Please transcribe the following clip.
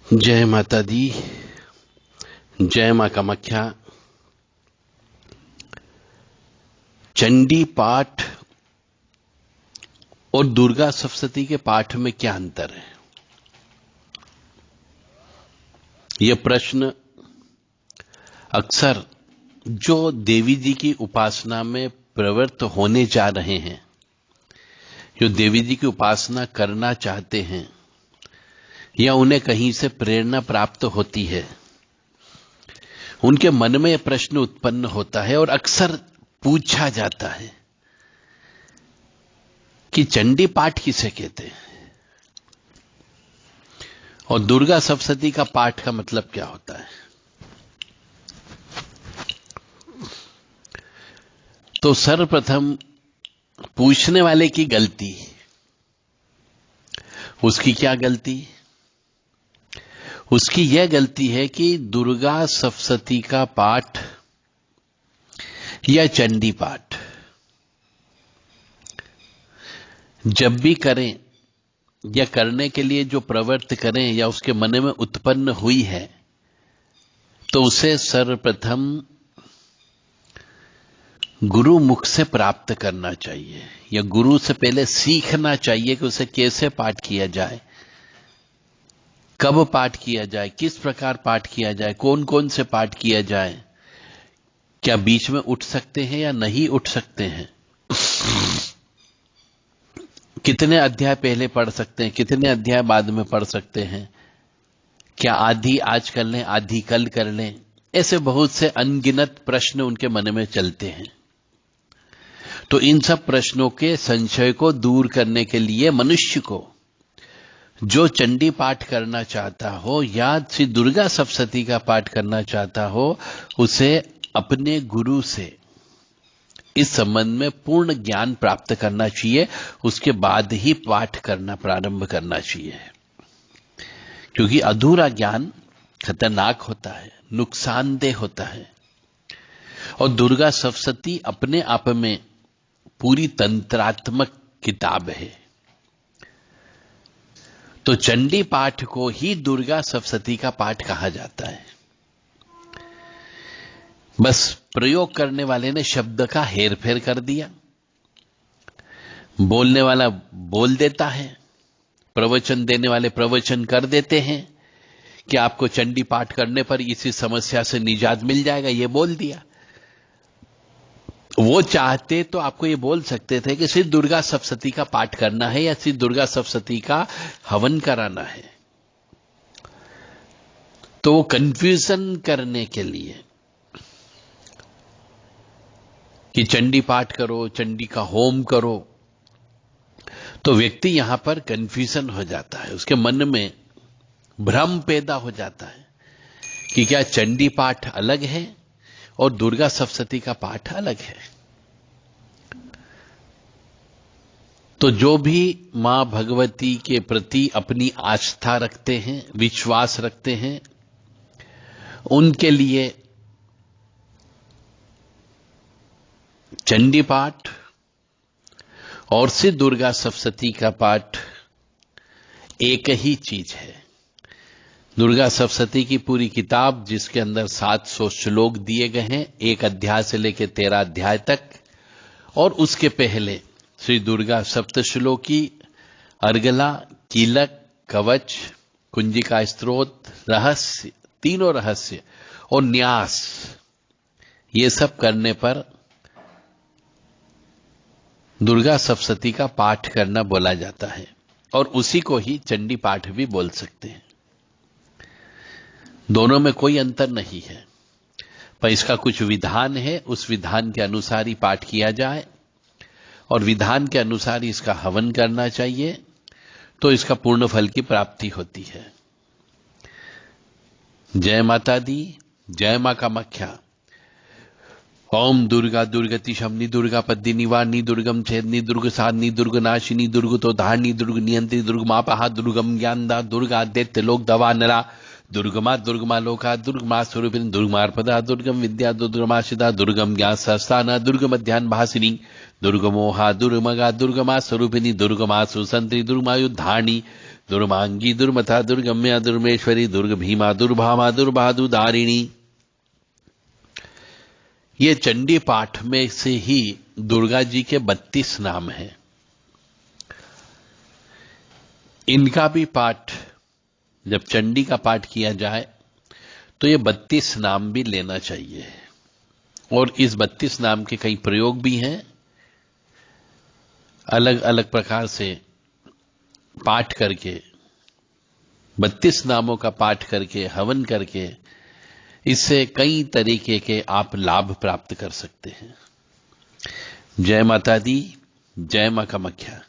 जय माता दी। जय मां कामाख्या। चंडी पाठ और दुर्गा सप्तशती के पाठ में क्या अंतर है? यह प्रश्न अक्सर जो देवी जी की उपासना में प्रवृत्त होने जा रहे हैं, जो देवी जी की उपासना करना चाहते हैं या उन्हें कहीं से प्रेरणा प्राप्त होती है, उनके मन में यह प्रश्न उत्पन्न होता है और अक्सर पूछा जाता है कि चंडी पाठ किसे कहते हैं और दुर्गा सप्तशती का पाठ का मतलब क्या होता है। तो सर्वप्रथम पूछने वाले की गलती, उसकी क्या गलती? उसकी यह गलती है कि दुर्गा सप्तशती का पाठ या चंडी पाठ जब भी करें या करने के लिए जो प्रवृत्त करें या उसके मन में उत्पन्न हुई है, तो उसे सर्वप्रथम गुरु मुख से प्राप्त करना चाहिए या गुरु से पहले सीखना चाहिए कि उसे कैसे पाठ किया जाए, कब पाठ किया जाए, किस प्रकार पाठ किया जाए, कौन कौन से पाठ किया जाए, क्या बीच में उठ सकते हैं या नहीं उठ सकते हैं, कितने अध्याय पहले पढ़ सकते हैं, कितने अध्याय बाद में पढ़ सकते हैं, क्या आधी आज कर लें, आधी कल कर लें। ऐसे बहुत से अनगिनत प्रश्न उनके मन में चलते हैं। तो इन सब प्रश्नों के संशय को दूर करने के लिए मनुष्य को जो चंडी पाठ करना चाहता हो या श्री दुर्गा सप्तशती का पाठ करना चाहता हो, उसे अपने गुरु से इस संबंध में पूर्ण ज्ञान प्राप्त करना चाहिए। उसके बाद ही पाठ करना प्रारंभ करना चाहिए, क्योंकि अधूरा ज्ञान खतरनाक होता है, नुकसानदेह होता है। और दुर्गा सप्तशती अपने आप में पूरी तंत्रात्मक किताब है। तो चंडी पाठ को ही दुर्गा सप्तशती का पाठ कहा जाता है। बस प्रयोग करने वाले ने शब्द का हेरफेर कर दिया, बोलने वाला बोल देता है, प्रवचन देने वाले प्रवचन कर देते हैं कि आपको चंडी पाठ करने पर इसी समस्या से निजात मिल जाएगा, ये बोल दिया। वो चाहते तो आपको ये बोल सकते थे कि श्री दुर्गा सप्तशती का पाठ करना है या श्री दुर्गा सप्तशती का हवन कराना है। तो वो कंफ्यूजन करने के लिए कि चंडी पाठ करो, चंडी का होम करो, तो व्यक्ति यहां पर कंफ्यूजन हो जाता है, उसके मन में भ्रम पैदा हो जाता है कि क्या चंडी पाठ अलग है और दुर्गा सप्तशती का पाठ अलग है। तो जो भी मां भगवती के प्रति अपनी आस्था रखते हैं, विश्वास रखते हैं, उनके लिए चंडी पाठ और श्री दुर्गा सप्तशती का पाठ एक ही चीज है। दुर्गा सप्तशती की पूरी किताब, जिसके अंदर 700 श्लोक दिए गए हैं, एक अध्याय से लेकर 13 अध्याय तक, और उसके पहले श्री दुर्गा सप्तश्लोकी, अर्गला, कीलक, कवच, कुंजिका स्तोत्र, रहस्य, तीनों रहस्य और न्यास, ये सब करने पर दुर्गा सप्तशती का पाठ करना बोला जाता है। और उसी को ही चंडी पाठ भी बोल सकते हैं। दोनों में कोई अंतर नहीं है, पर इसका कुछ विधान है, उस विधान के अनुसार ही पाठ किया जाए और विधान के अनुसार ही इसका हवन करना चाहिए, तो इसका पूर्ण फल की प्राप्ति होती है। जय माता दी। जय मां कामाख्या। ओम दुर्गा दुर्गति शमनी दुर्गा पद्दी निवारणी दुर्गम छेदनी दुर्ग साधनी दुर्ग नाशिनी दुर्ग तो धारणी दुर्ग नियंत्री दुर्ग मापहा दुर्गम ज्ञानदा दुर्गा दैत्य लोक दवा नरा दुर्गमा दुर्गमा लोका दुर्गमा स्वरूपिनी दुर्गमार्पदा दुर्गम विद्या दुर्गमाशिदा दुर्गम ज्ञान संस्थाना दुर्गम ध्यान भासिनी दुर्गमोहा दुर्गमगा दुर्गमा स्वरूपिनी दुर्गमा सुसंत्री दुर्गमायुद्धारणी दुर्मांगी, दुर्मथा, दुर्गम्या, दुर्मेश्वरी, दुर्ग भीमा, दुर्भामा, दुर्बादु, दारिणी। ये चंडी पाठ में से ही दुर्गा जी के 32 नाम हैं। इनका भी पाठ जब चंडी का पाठ किया जाए तो ये 32 नाम भी लेना चाहिए। और इस 32 नाम के कई प्रयोग भी हैं। अलग अलग प्रकार से पाठ करके 32 नामों का पाठ करके हवन करके इससे कई तरीके के आप लाभ प्राप्त कर सकते हैं। जय माता दी, जय मां कामाख्या।